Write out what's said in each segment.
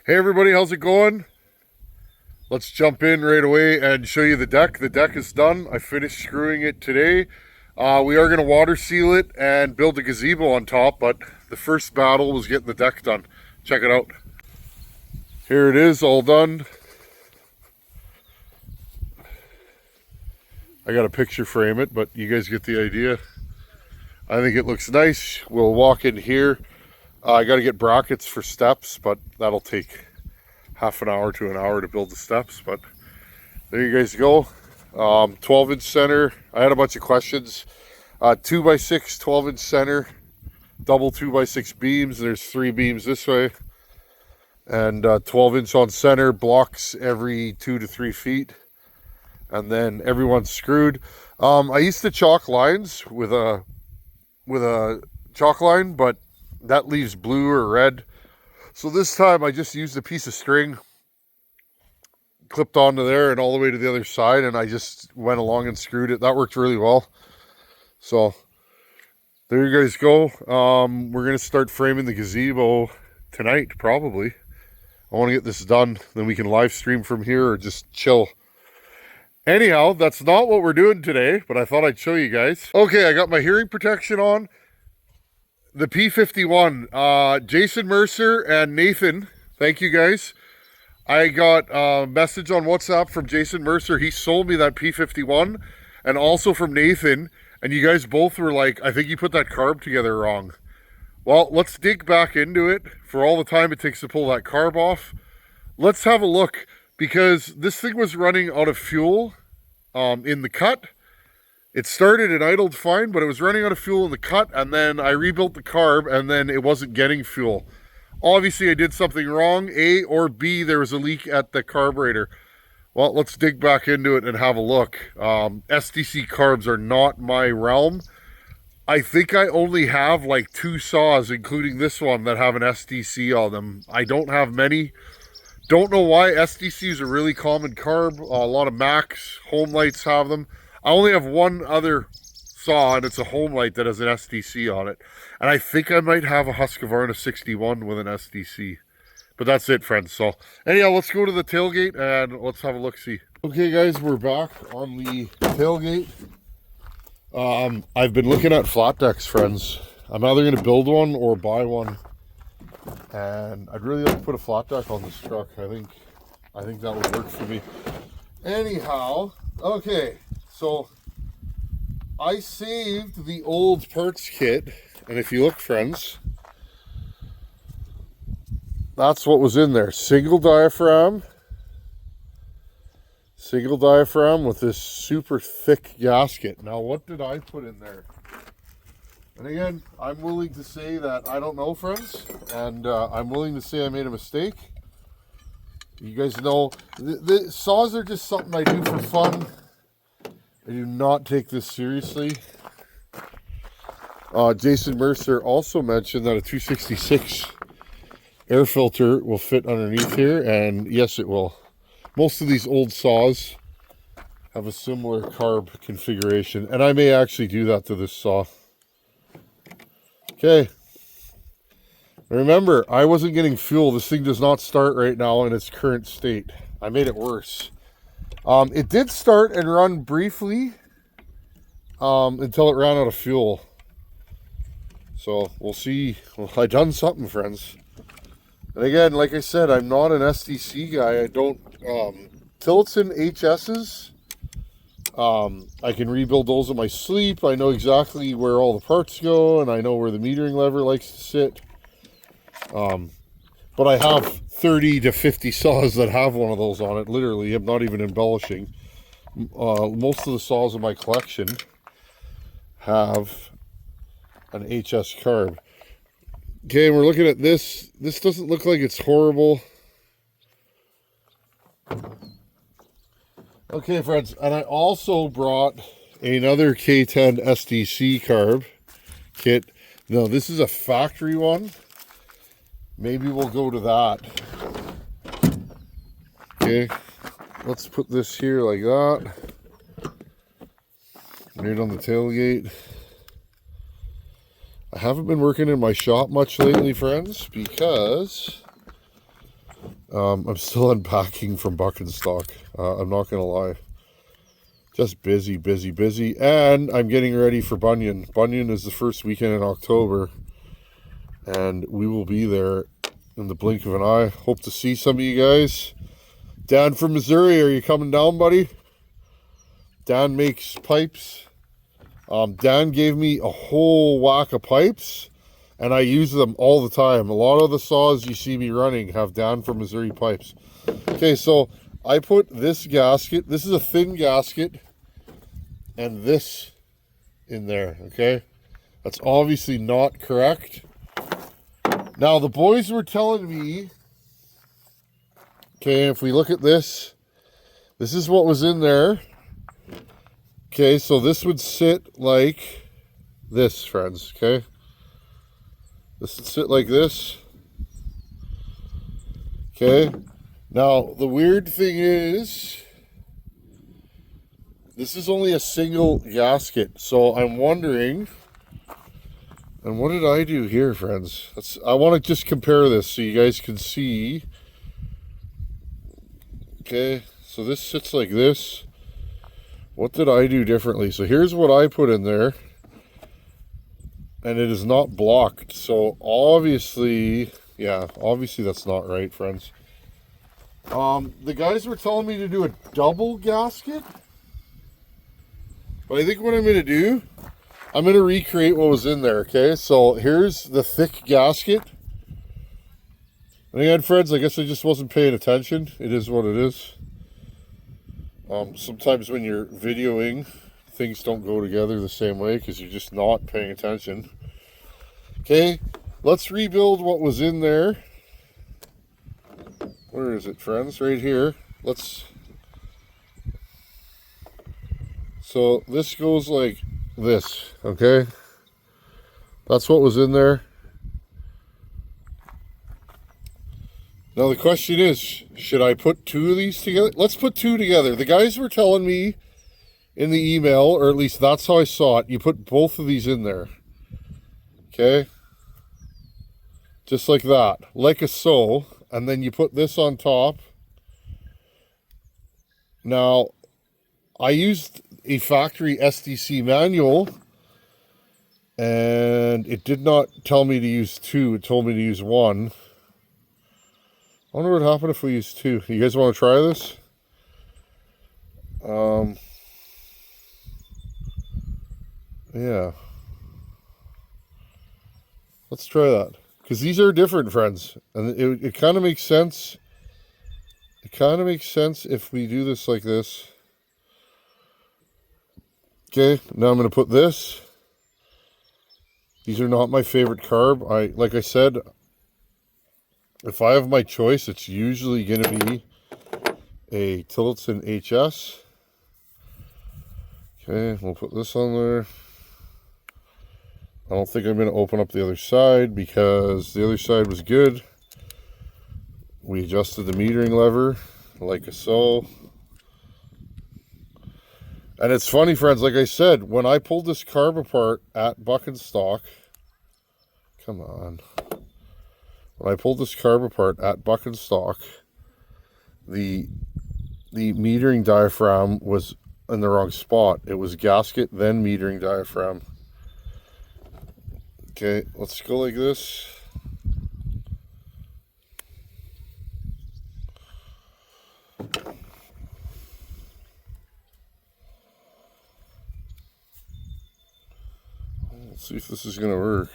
Hey everybody, how's it going? Let's jump in right away and show you the deck. The deck is done. I finished screwing it today. We are going to water seal it and build a gazebo on top, but the first battle was getting the deck done. Check it out. Here it is, all done. I got a picture frame it, but you guys get the idea. I think it looks nice. We'll walk in here. I got to get brackets for steps, but that'll take half an hour to an hour to build the steps. But there you guys go. 12-inch center. I had a bunch of questions. 2x6 12-inch center, double 2x6 beams. There's 3 beams this way, and 12-inch on center, blocks every 2 to 3 feet, and then everyone's screwed. I used to chalk lines with a chalk line, but that leaves blue or red. So this time I just used a piece of string, clipped onto there and all the way to the other side, and I just went along and screwed it. That worked really well. So there you guys go. We're going to start framing the gazebo tonight, probably. I want to get this done, then we can live stream from here or just chill. Anyhow, that's not what we're doing today, but I thought I'd show you guys. Okay, I got my hearing protection on. The P51, Jason Mercer and Nathan, thank you guys. I got a message on WhatsApp from Jason Mercer. He sold me that P51, and also from Nathan, and you guys both were like, I think you put that carb together wrong. Well, let's dig back into it for all the time it takes to pull that carb off. Let's have a look, because this thing was running out of fuel in the cut. It started and idled fine, but it was running out of fuel in the cut, and then I rebuilt the carb, and then it wasn't getting fuel. Obviously, I did something wrong, A, or B, there was a leak at the carburetor. Well, let's dig back into it and have a look. SDC carbs are not my realm. I think I only have like 2 saws, including this one, that have an SDC on them. I don't have many. Don't know why. SDC is a really common carb. A lot of Macs, home lights have them. I only have one other saw, and it's a home light that has an SDC on it. And I think I might have a Husqvarna 61 with an SDC. But that's it, friends. So anyhow, let's go to the tailgate and let's have a look-see. Okay, guys, we're back on the tailgate. I've been looking at flat decks, friends. I'm either going to build one or buy one. And I'd really like to put a flat deck on this truck. I think that would work for me. Anyhow, okay. So I saved the old parts kit, and if you look, friends, that's what was in there. Single diaphragm with this super thick gasket. Now, what did I put in there? And again, I'm willing to say that I don't know, friends, and I'm willing to say I made a mistake. You guys know, the saws are just something I do for fun. I do not take this seriously. Jason Mercer also mentioned that a 266 air filter will fit underneath here, and yes, it will. Most of these old saws have a similar carb configuration, and I may actually do that to this saw. Okay. Remember, I wasn't getting fuel. This thing does not start right now in its current state. I made it worse. It did start and run briefly until it ran out of fuel. So we'll see. Well, I done something, friends. And again, like I said, I'm not an SDC guy. I don't Tillotson HS's. I can rebuild those in my sleep. I know exactly where all the parts go, and I know where the metering lever likes to sit. But I have 30 to 50 saws that have one of those on it. Literally, I'm not even embellishing. Most of the saws in my collection have an HS carb. Okay, we're looking at this. This doesn't look like it's horrible. Okay, friends, and I also brought another K10 SDC carb kit. No, this is a factory one. Maybe we'll go to that. Okay, let's put this here like that. Right on the tailgate. I haven't been working in my shop much lately, friends, because I'm still unpacking from Buck and Stock. I'm not going to lie. Just busy, busy, busy. And I'm getting ready for Bunyan. Bunyan is the first weekend in October. And we will be there in the blink of an eye. Hope to see some of you guys. Dan from Missouri, are you coming down, buddy? Dan makes pipes. Dan gave me a whole whack of pipes. And I use them all the time. A lot of the saws you see me running have Dan from Missouri pipes. Okay, so I put this gasket. This is a thin gasket. And this in there, okay? That's obviously not correct. Now, the boys were telling me, okay, if we look at this, this is what was in there. Okay, so this would sit like this, friends, okay? This would sit like this. Okay. Now, the weird thing is, this is only a single gasket. So I'm wondering, and what did I do here, friends? I want to just compare this so you guys can see. Okay, so this sits like this. What did I do differently? So here's what I put in there. And it is not blocked. So obviously, yeah, obviously that's not right, friends. The guys were telling me to do a double gasket. But I think what I'm going to do, I'm going to recreate what was in there, okay? So here's the thick gasket. And again, friends, I guess I just wasn't paying attention. It is what it is. Sometimes when you're videoing, things don't go together the same way because you're just not paying attention. Okay, let's rebuild what was in there. Where is it, friends? Right here. So this goes like this, okay? That's what was in there. Now the question is, should I put two of these together? Let's put two together. The guys were telling me in the email, or at least that's how I saw it, you put both of these in there. Okay? Just like that. Like a so. And then you put this on top. Now, I used a factory SDC manual. And it did not tell me to use two. It told me to use one. I wonder what happened if we use two. You guys want to try this? Yeah. Let's try that. Because these are different, friends. And it kind of makes sense. It kind of makes sense if we do this like this. Okay, now I'm going to put this. These are not my favorite carb. Like I said, if I have my choice, it's usually going to be a Tillotson HS. Okay, we'll put this on there. I don't think I'm going to open up the other side because the other side was good. We adjusted the metering lever like so. And it's funny, friends, like I said, when I pulled this carb apart at Buck and Stock, come on. When I pulled this carb apart at Buck and Stock, the metering diaphragm was in the wrong spot. It was gasket, then metering diaphragm. Okay, let's go like this. Let's see if this is going to work.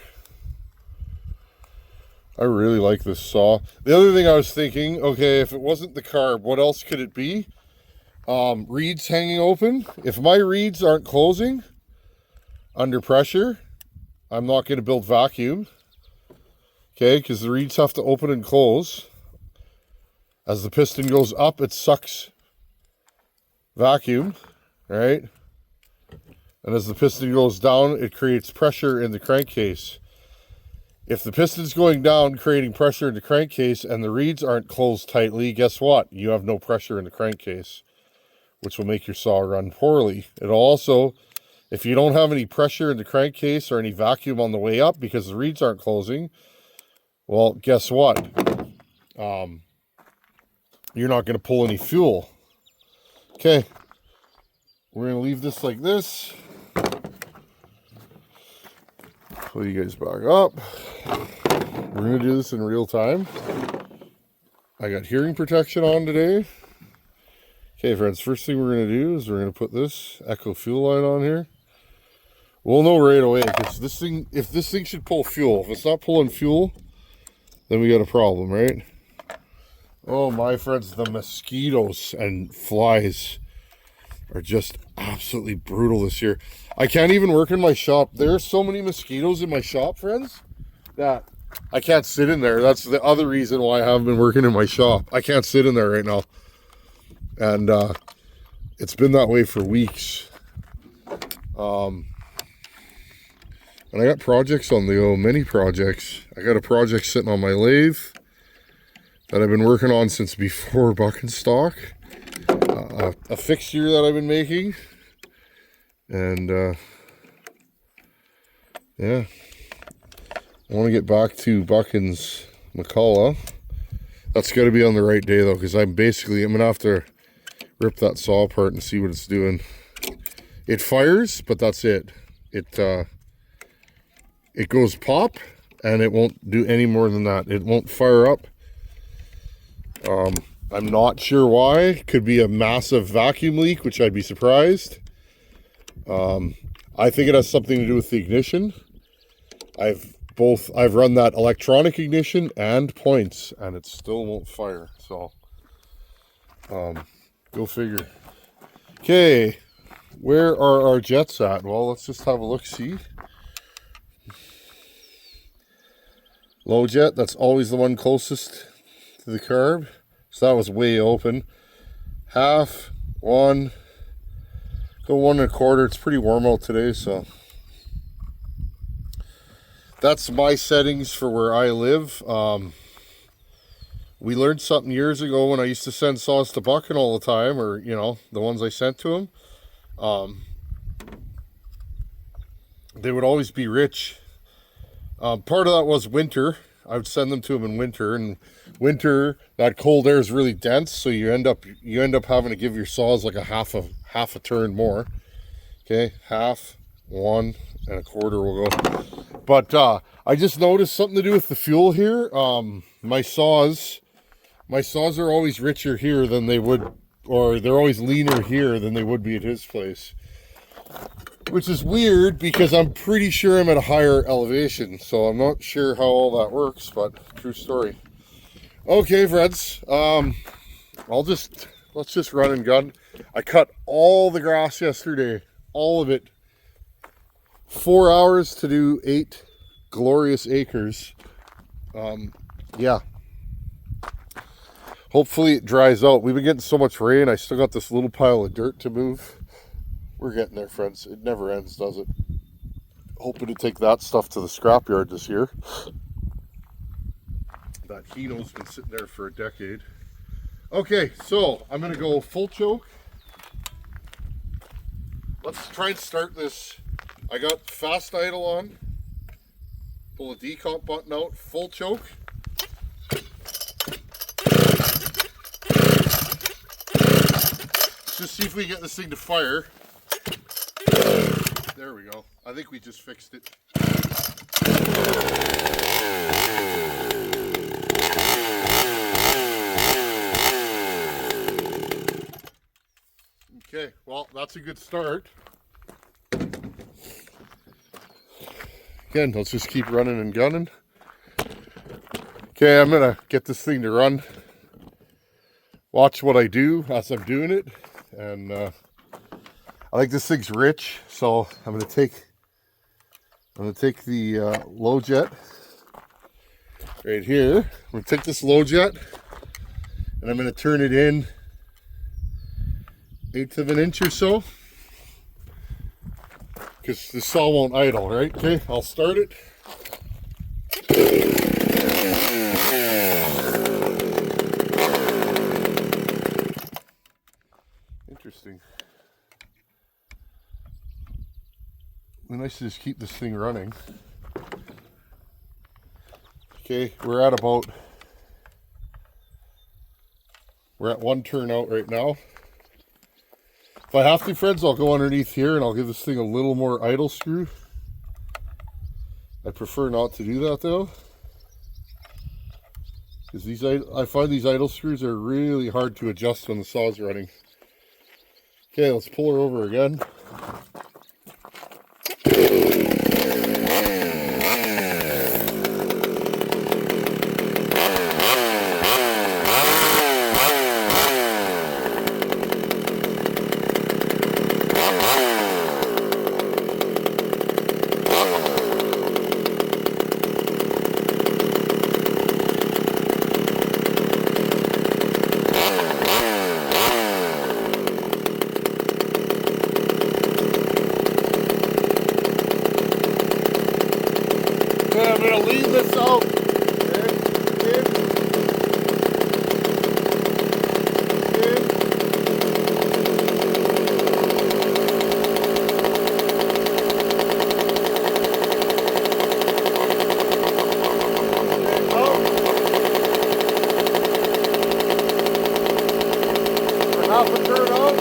I really like this saw. The other thing I was thinking, okay, if it wasn't the carb, what else could it be? Reeds hanging open. If my reeds aren't closing under pressure, I'm not going to build vacuum. Okay, because the reeds have to open and close. As the piston goes up, it sucks vacuum, right? And as the piston goes down, it creates pressure in the crankcase. If the piston's going down, creating pressure in the crankcase, and the reeds aren't closed tightly, guess what? You have no pressure in the crankcase, which will make your saw run poorly. It'll also, if you don't have any pressure in the crankcase or any vacuum on the way up because the reeds aren't closing, well, guess what? you're not going to pull any fuel. Okay, we're going to leave this like this. Pull you guys back up. We're going to do this in real time. I got hearing protection on today. Okay, friends, first thing we're going to do is we're going to put this Echo fuel line on here. We'll know right away, because this thing, if this thing should pull fuel, if it's not pulling fuel, then we got a problem, right? Oh, my friends, the mosquitoes and flies are just absolutely brutal this year. I can't even work in my shop. There's so many mosquitoes in my shop, friends, that I can't sit in there. That's the other reason why I haven't been working in my shop. I can't sit in there right now. And it's been that way for weeks. And I got projects on the go, many projects. I got a project sitting on my lathe that I've been working on since before buck and stock. A fixture that I've been making. And yeah. I want to get back to Buckins McCullough. That's got to be on the right day though, because I'm going to have to rip that saw apart and see what it's doing. It fires, but that's it. It goes pop, and it won't do any more than that. It won't fire up. I'm not sure why. Could be a massive vacuum leak, which I'd be surprised. I think it has something to do with the ignition. I've run that electronic ignition and points, and it still won't fire. So, go figure. Okay, where are our jets at? Well, let's just have a look-see. Low jet, that's always the one closest to the carb. So that was way open. Half, 1, go 1 1/4. It's pretty warm out today, so that's my settings for where I live. We learned something years ago when I used to send saws to Buckin all the time, or, you know, the ones I sent to him. They would always be rich. Part of that was winter. I would send them to him in winter, and winter, that cold air is really dense, so you end up having to give your saws like a half a turn more. Okay, half, 1 1/4 will go. But I just noticed something to do with the fuel here. My saws are always richer here than they would, or they're always leaner here than they would be at his place. Which is weird, because I'm pretty sure I'm at a higher elevation, so I'm not sure how all that works, but true story. Okay, friends, let's just run and gun. I cut all the grass yesterday, all of it. 4 hours to do 8 glorious acres. Yeah. Hopefully it dries out. We've been getting so much rain. I still got this little pile of dirt to move. We're getting there, friends. It never ends, does it? Hoping to take that stuff to the scrapyard this year. That Hino's been sitting there for a decade. Okay, so I'm going to go full choke. Let's try and start this. I got fast idle on. Pull the decomp button out. Full choke. Let's just see if we can get this thing to fire. There we go. I think we just fixed it. Okay, well, that's a good start. Again, let's just keep running and gunning. Okay, I'm gonna get this thing to run. Watch what I do as I'm doing it, and I like this thing's rich, so I'm gonna take the low jet right here. I'm gonna take this low jet, and I'm gonna turn it in 1/8 of an inch or so, because the saw won't idle, right? Okay, I'll start it. Interesting. It'd be nice to just keep this thing running. Okay, we're at about We're at 1 turn out right now. If I have to, friends, I'll go underneath here and I'll give this thing a little more idle screw. I prefer not to do that though, because I find these idle screws are really hard to adjust when the saw's running. Okay, let's pull her over again. I'm going to leave this out. Half a turn out.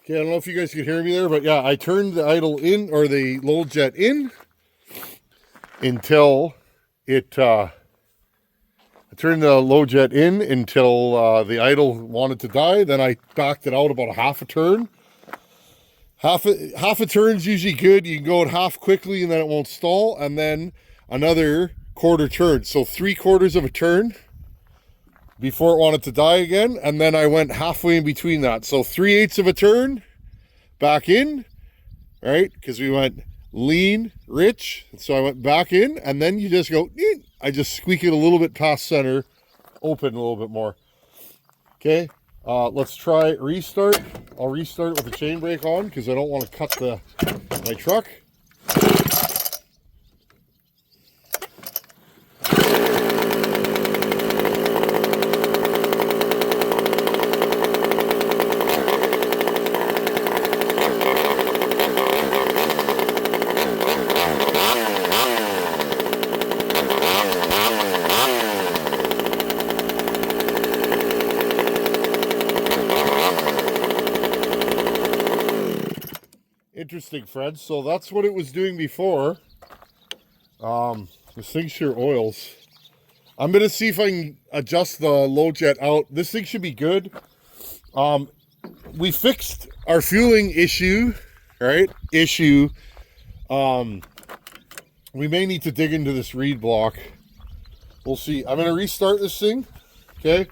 Okay, I don't know if you guys could hear me there, but yeah, I turned the idle in, or the low jet in, until it, I turned the low jet in until the idle wanted to die. Then I backed it out about a half a turn. Half a turn's usually good. You can go at half quickly and then it won't stall, and then another quarter turn. So 3/4 of a turn before it wanted to die again, and then I went halfway in between that. So 3/8 of a turn back in, right? Because we went lean, rich. So I went back in, and then you just go, I just squeak it a little bit past center, open a little bit more. Okay, let's try restart. I'll restart with the chain brake on because I don't want to cut my truck. Interesting, friends. So that's what it was doing before. This thing sure oils. I'm going to see if I can adjust the low jet out. This thing should be good. We fixed our fueling issue, right? We may need to dig into this reed block. We'll see. I'm going to restart this thing. Okay.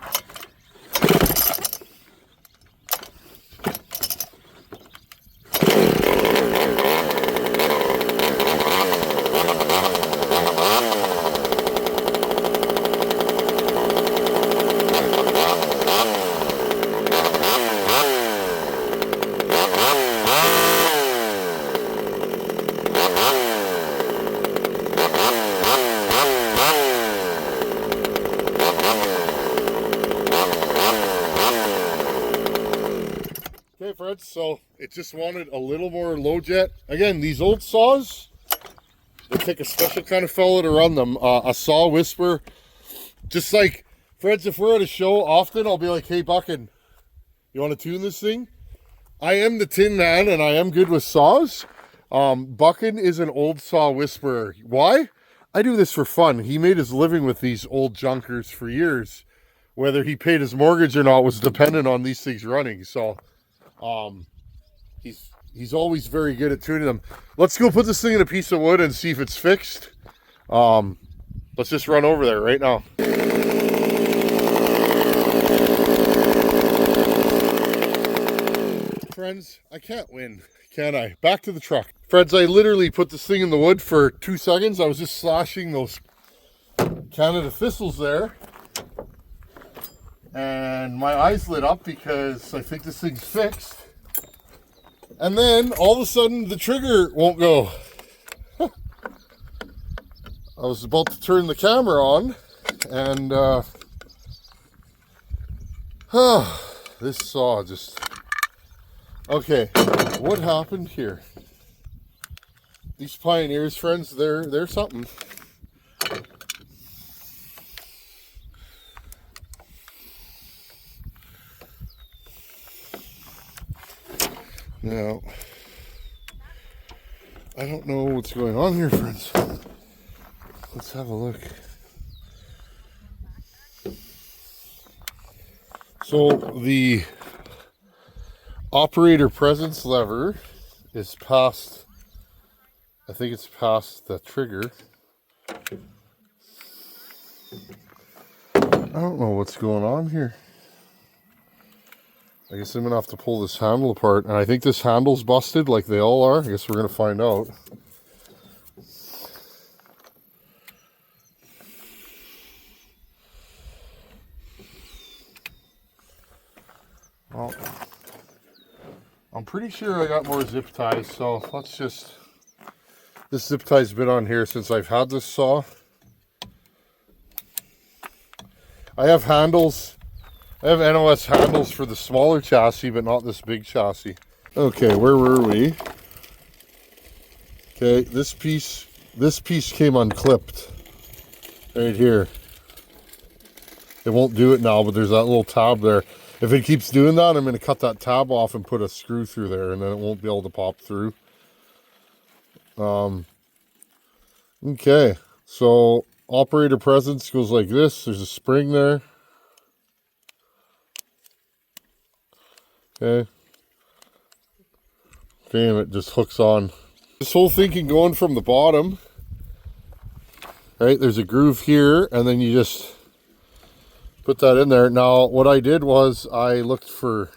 Okay, friends, so it just wanted a little more low jet. Again, these old saws, they take a special kind of fella to run them. A saw whisperer. Just like, friends, if we're at a show, often I'll be like, hey, Buckin, you want to tune this thing? I am the Tin Man, and I am good with saws. Buckin is an old saw whisperer. Why? I do this for fun. He made his living with these old junkers for years. Whether he paid his mortgage or not was dependent on these things running. So he's always very good at tuning them. Let's go put this thing in a piece of wood and see if it's fixed. Let's just run over there right now. Friends, I can't win, can I? Back to the truck. Friends, I literally put this thing in the wood for 2 seconds. I was just slashing those Canada thistles there. And my eyes lit up because I think this thing's fixed. And then all of a sudden the trigger won't go. I was about to turn the camera on and Oh, this saw just... Okay, what happened here? These Pioneers, friends, they're something. Now, I don't know what's going on here, friends. Let's have a look. So the operator presence lever is past, I think it's past the trigger. I don't know what's going on here. I guess I'm gonna have to pull this handle apart, and I think this handle's busted like they all are. I guess we're gonna find out. Well, I'm pretty sure I got more zip ties, so let's just... This zip tie's been on here since I've had this saw. I have handles. I have NOS handles for the smaller chassis, but not this big chassis. Okay, where were we? Okay, this piece came unclipped. Right here. It won't do it now, but there's that little tab there. If it keeps doing that, I'm going to cut that tab off and put a screw through there, and then it won't be able to pop through. Okay, so operator presence goes like this. There's a spring there. Okay. Damn, it just hooks on. This whole thing can go in from the bottom. Right, there's a groove here, and then you just put that in there. Now, what I did was I looked for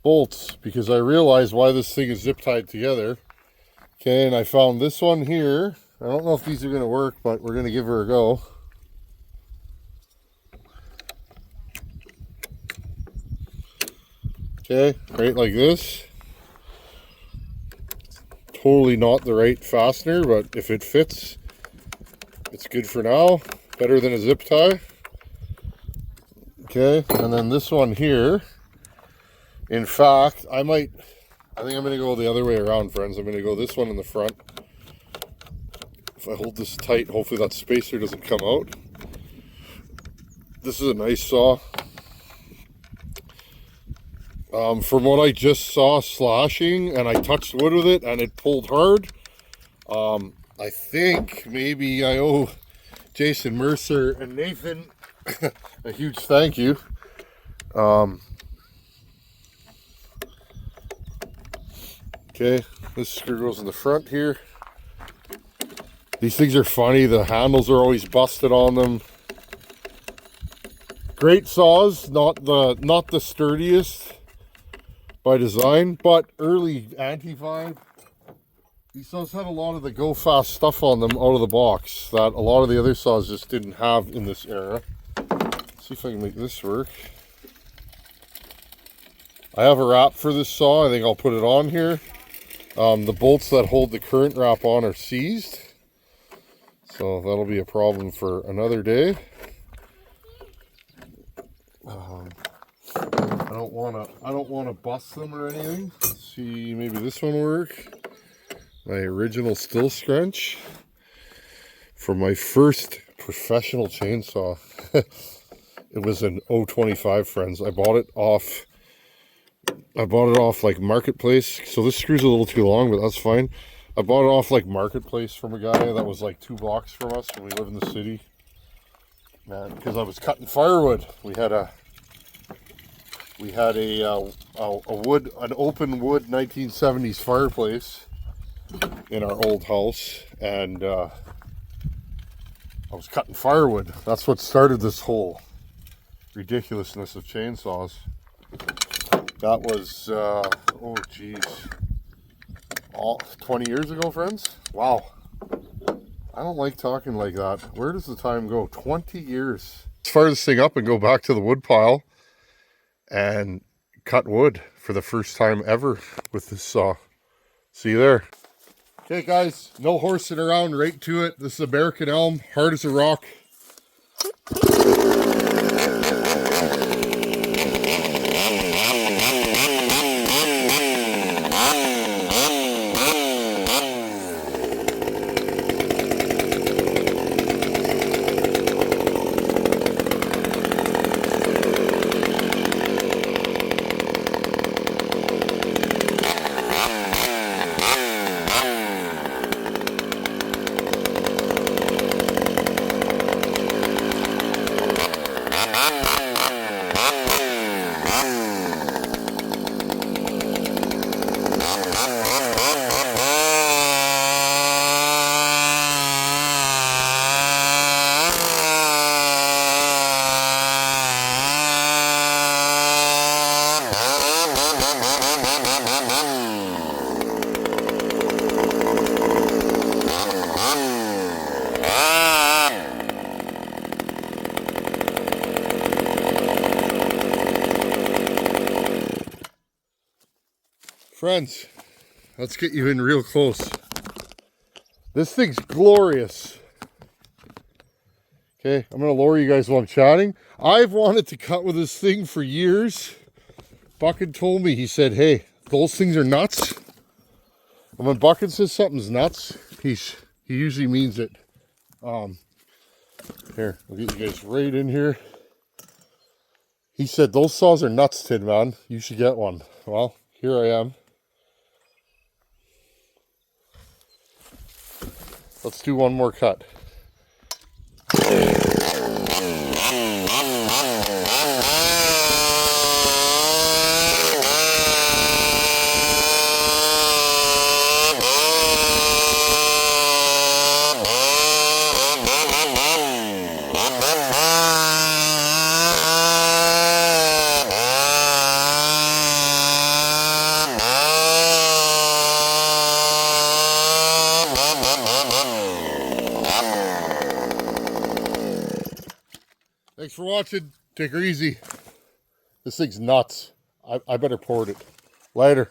bolts because I realized why this thing is zip tied together. Okay, and I found this one here. I don't know if these are going to work, but we're going to give her a go. Okay, right like this. Totally not the right fastener, but if it fits, it's good for now. Better than a zip tie. Okay, and then this one here. In fact, I think I'm going to go the other way around, friends. I'm going to go this one in the front. If I hold this tight, hopefully that spacer doesn't come out. This is a nice saw. From what I just saw slashing, and I touched wood with it, and it pulled hard. I think maybe I owe Jason Mercer and Nathan a huge thank you. Okay, this screw goes in the front here. These things are funny. The handles are always busted on them. Great saws, not the sturdiest by design, but early anti-vibe. These saws had a lot of the go fast stuff on them out of the box that a lot of the other saws just didn't have in this era. Let's see if I can make this work. I have a wrap for this saw. I think I'll put it on here. The bolts that hold the current wrap on are seized, so that'll be a problem for another day. I don't wanna bust them or anything. Let's see, maybe this one will work. My original still scrunch for my first professional chainsaw. It was an 025, friends. I bought it off like Marketplace. So this screw's a little too long, but that's fine. I bought it off like Marketplace from a guy that was like 2 blocks from us when we live in the city. Man, because I was cutting firewood. We had an open wood 1970s fireplace in our old house, and I was cutting firewood. That's what started this whole ridiculousness of chainsaws. That was, oh geez, 20 years ago, friends? Wow. I don't like talking like that. Where does the time go? 20 years. Let's fire this thing up and go back to the wood pile and cut wood for the first time ever with this saw. See you there. Okay guys, no horsing around, right to it. This is American elm, hard as a rock. Friends, let's get you in real close. This thing's glorious. Okay, I'm going to lower you guys while I'm chatting. I've wanted to cut with this thing for years. Bucket told me, he said, hey, those things are nuts. And when Bucket says something's nuts, he usually means it. Here, I'll get you guys right in here. He said, those saws are nuts, Tin Man. You should get one. Well, here I am. Let's do one more cut. Thanks for watching. Take her easy. This thing's nuts. I better port it. Later.